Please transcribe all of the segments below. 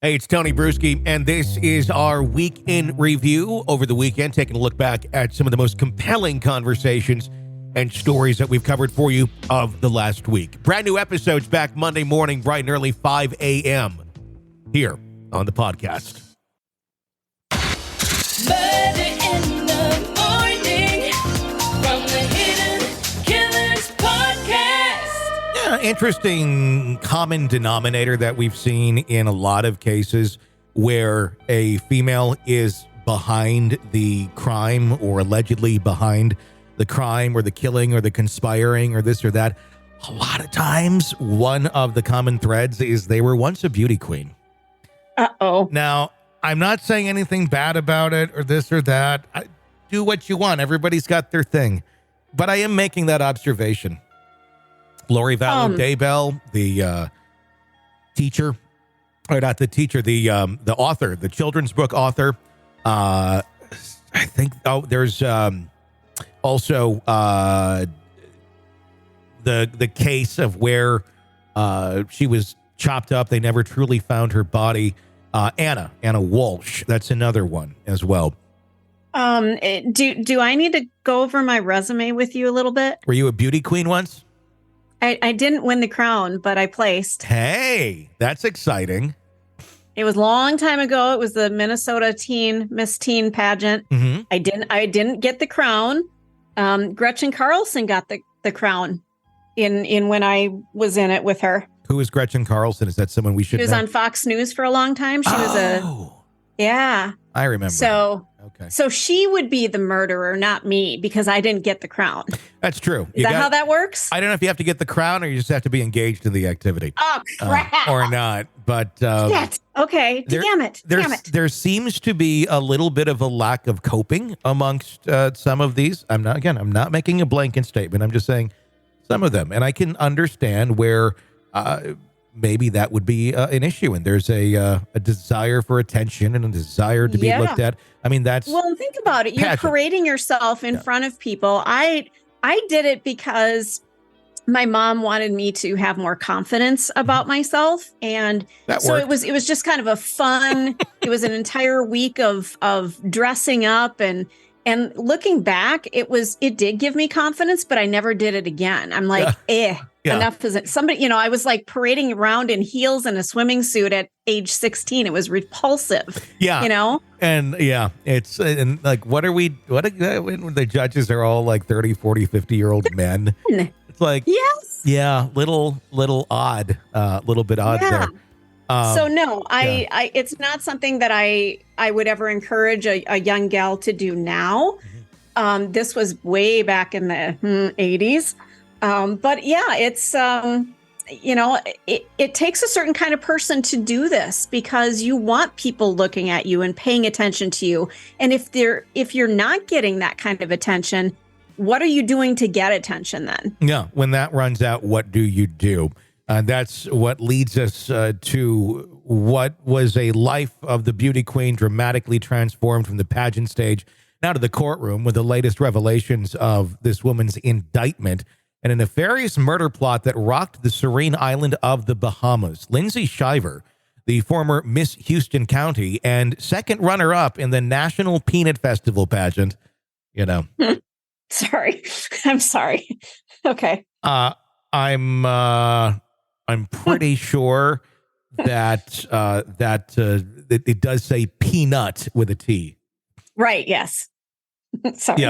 Hey, it's Tony Brueski, and this is our week in review over the weekend, taking a look back at some of the most compelling conversations and stories that we've covered for you of the last week. Brand new episodes back Monday morning, bright and early, 5 a.m. here on the podcast. Murder in the morning from the Hidden Killers podcast. Yeah, interesting common denominator that we've seen in a lot of cases where a female is behind the crime or allegedly behind the crime or the killing or the conspiring or this or that. A lot of times, one of the common threads is they were once a beauty queen. Uh-oh. Now, I'm not saying anything bad about it or this or that. Do what you want. Everybody's got their thing. But I am making that observation. Lori Vallow Daybell, the teacher, or not the teacher, the author, the children's book author. I think there's also the case of where she was chopped up. They never truly found her body. Anna Walsh. That's another one as well. Do I need to go over my resume with you a little bit? Were you a beauty queen once? I didn't win the crown, but I placed. Hey, that's exciting. It was a long time ago. It was the Minnesota Miss Teen pageant. Mm-hmm. I didn't get the crown. Gretchen Carlson got the crown in when I was in it with her. Who is Gretchen Carlson? Is that someone we should know? She was on Fox News for a long time. She was yeah. I remember. So okay. So she would be the murderer, not me, because I didn't get the crown. That's true. Is that how that works? I don't know if you have to get the crown or you just have to be engaged in the activity. Oh, crap. Or not. But okay. Damn it. There seems to be a little bit of a lack of coping amongst some of these. I'm not making a blanket statement. I'm just saying some of them. And I can understand where maybe that would be an issue. And there's a desire for attention and a desire to be looked at. I mean, that's... Well, think about it. You're pageant. parading yourself in front of people. I did it because my mom wanted me to have more confidence about myself. And so it was just kind of a fun, it was an entire week of dressing up and looking back, it did give me confidence, but I never did it again. I'm like, enough isn't somebody, I was like parading around in heels and a swimming suit at age 16. It was repulsive. Yeah. And it's and like, when the judges are all like 30, 40, 50-year-old men. It's like, yes. Yeah. Little odd, little bit odd there. So no, I it's not something that I would ever encourage a young gal to do now. Mm-hmm. This was way back in the 80s. But yeah, it's, it takes a certain kind of person to do this because you want people looking at you and paying attention to you. And if you're not getting that kind of attention, what are you doing to get attention then? Yeah. When that runs out, what do you do? That's what leads us to what was a life of the beauty queen dramatically transformed from the pageant stage now to the courtroom with the latest revelations of this woman's indictment and a nefarious murder plot that rocked the serene island of the Bahamas. Lindsay Shiver, the former Miss Houston County and second runner-up in the National Peanut Festival pageant, Sorry. I'm sorry. Okay. I'm pretty sure that it does say peanut with a T. Right. Yes. Sorry.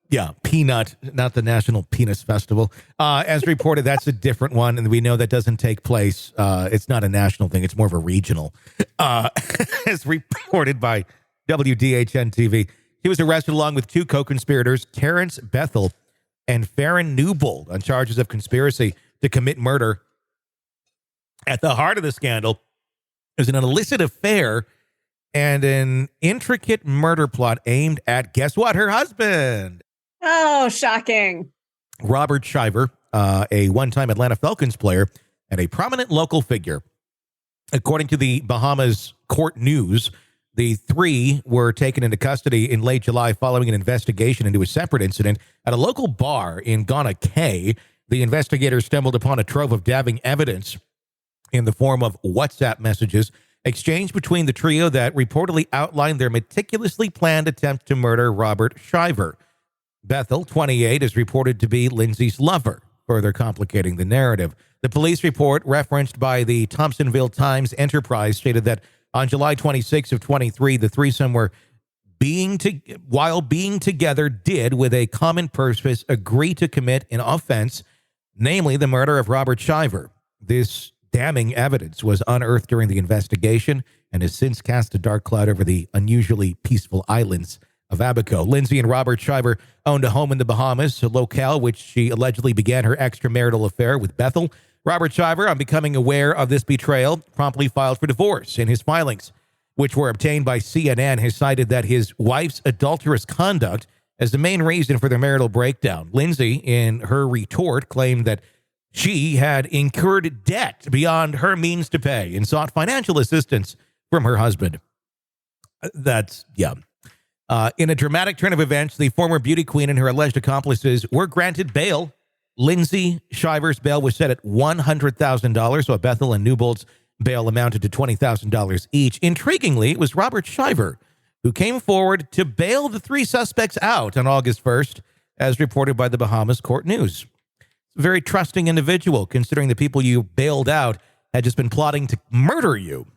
Yeah. Peanut, not the National Penis Festival. As reported, that's a different one, and we know that doesn't take place. It's not a national thing; it's more of a regional. As reported by WDHN TV, he was arrested along with two co-conspirators, Terrence Bethel and Farron Newbold, on charges of conspiracy to commit murder. At the heart of the scandal is an illicit affair and an intricate murder plot aimed at, guess what, her husband. Oh, shocking. Robert Shiver, a one-time Atlanta Falcons player and a prominent local figure. According to the Bahamas Court News, the three were taken into custody in late July following an investigation into a separate incident at a local bar in Ghana Cay. The investigators stumbled upon a trove of damning evidence in the form of WhatsApp messages exchanged between the trio that reportedly outlined their meticulously planned attempt to murder Robert Shiver. Bethel, 28, is reported to be Lindsay's lover, further complicating the narrative. The police report, referenced by the Thompsonville Times Enterprise, stated that on July 26 of 23, the threesome were while being together did, with a common purpose, agree to commit an offense, namely the murder of Robert Shiver. This damning evidence was unearthed during the investigation and has since cast a dark cloud over the unusually peaceful islands of Abaco. Lindsay and Robert Shiver owned a home in the Bahamas, a locale which she allegedly began her extramarital affair with Bethel. Robert Shiver, on becoming aware of this betrayal, promptly filed for divorce. In his filings, which were obtained by CNN, has cited that his wife's adulterous conduct as the main reason for their marital breakdown. Lindsay, in her retort, claimed that she had incurred debt beyond her means to pay and sought financial assistance from her husband. In a dramatic turn of events, the former beauty queen and her alleged accomplices were granted bail. Lindsay Shiver's bail was set at $100,000, while Bethel and Newbolt's bail amounted to $20,000 each. Intriguingly, it was Robert Shiver who came forward to bail the three suspects out on August 1st, as reported by the Bahamas Court News. A very trusting individual, considering the people you bailed out had just been plotting to murder you.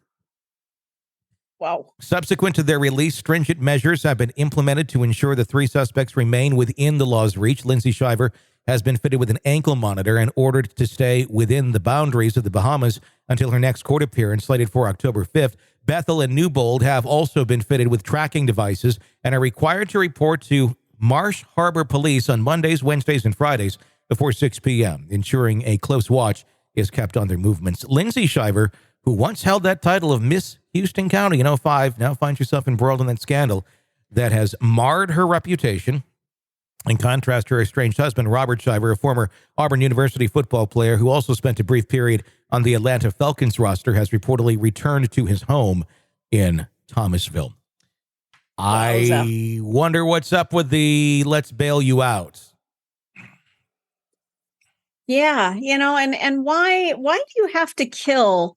Wow. Subsequent to their release, stringent measures have been implemented to ensure the three suspects remain within the law's reach. Lindsay Shiver has been fitted with an ankle monitor and ordered to stay within the boundaries of the Bahamas until her next court appearance, slated for October 5th. Bethel and Newbold have also been fitted with tracking devices and are required to report to Marsh Harbor Police on Mondays, Wednesdays, and Fridays before 6 p.m., ensuring a close watch is kept on their movements. Lindsay Shiver, who once held that title of Miss Houston County in 2005, now finds herself embroiled in that scandal that has marred her reputation. In contrast to her estranged husband, Robert Shiver, a former Auburn University football player who also spent a brief period on the Atlanta Falcons roster, has reportedly returned to his home in Thomasville. I wonder what's up with the let's bail you out. Yeah, and why do you have to kill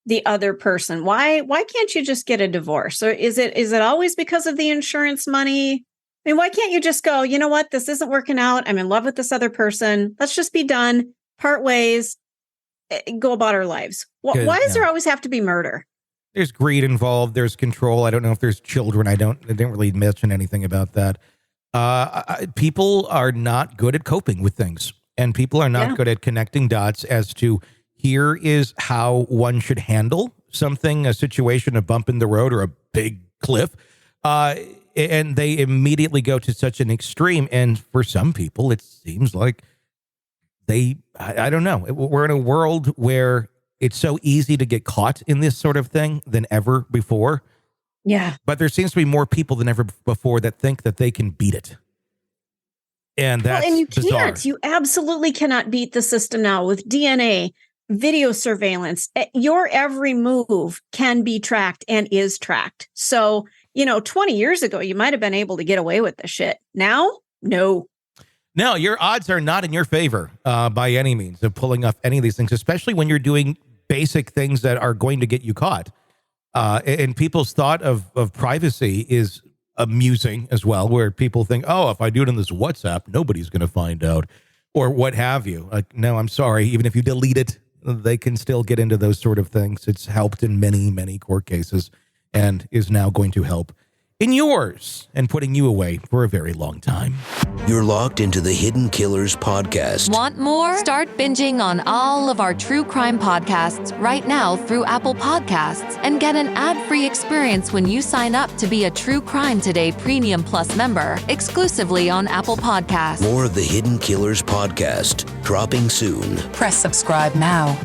the other person? Why can't you just get a divorce? Or is it always because of the insurance money? I mean, why can't you just go, you know what, this isn't working out. I'm in love with this other person. Let's just be done, part ways, go about our lives. Why does there always have to be murder? There's greed involved. There's control. I don't know if there's children. I didn't really mention anything about that. People are not good at coping with things, and people are not good at connecting dots as to here is how one should handle something, a situation, a bump in the road, or a big cliff. And they immediately go to such an extreme. And for some people, it seems like I don't know. We're in a world where it's so easy to get caught in this sort of thing than ever before. Yeah. But there seems to be more people than ever before that think that they can beat it. And that's and you bizarre. can't. You absolutely cannot beat the system now with DNA, video surveillance. Your every move can be tracked and is tracked. So, 20 years ago, you might have been able to get away with the shit. Now, no. No, your odds are not in your favor by any means of pulling off any of these things, especially when you're doing basic things that are going to get you caught. And people's thought of privacy is amusing as well, where people think, oh, if I do it on this WhatsApp, nobody's going to find out or what have you. Like, no, I'm sorry. Even if you delete it, they can still get into those sort of things. It's helped in many, many court cases and is now going to help in yours and putting you away for a very long time. You're locked into the Hidden Killers podcast. Want more? Start binging on all of our true crime podcasts right now through Apple Podcasts and get an ad-free experience when you sign up to be a True Crime Today Premium Plus member exclusively on Apple Podcasts. More of the Hidden Killers podcast dropping soon. Press subscribe now.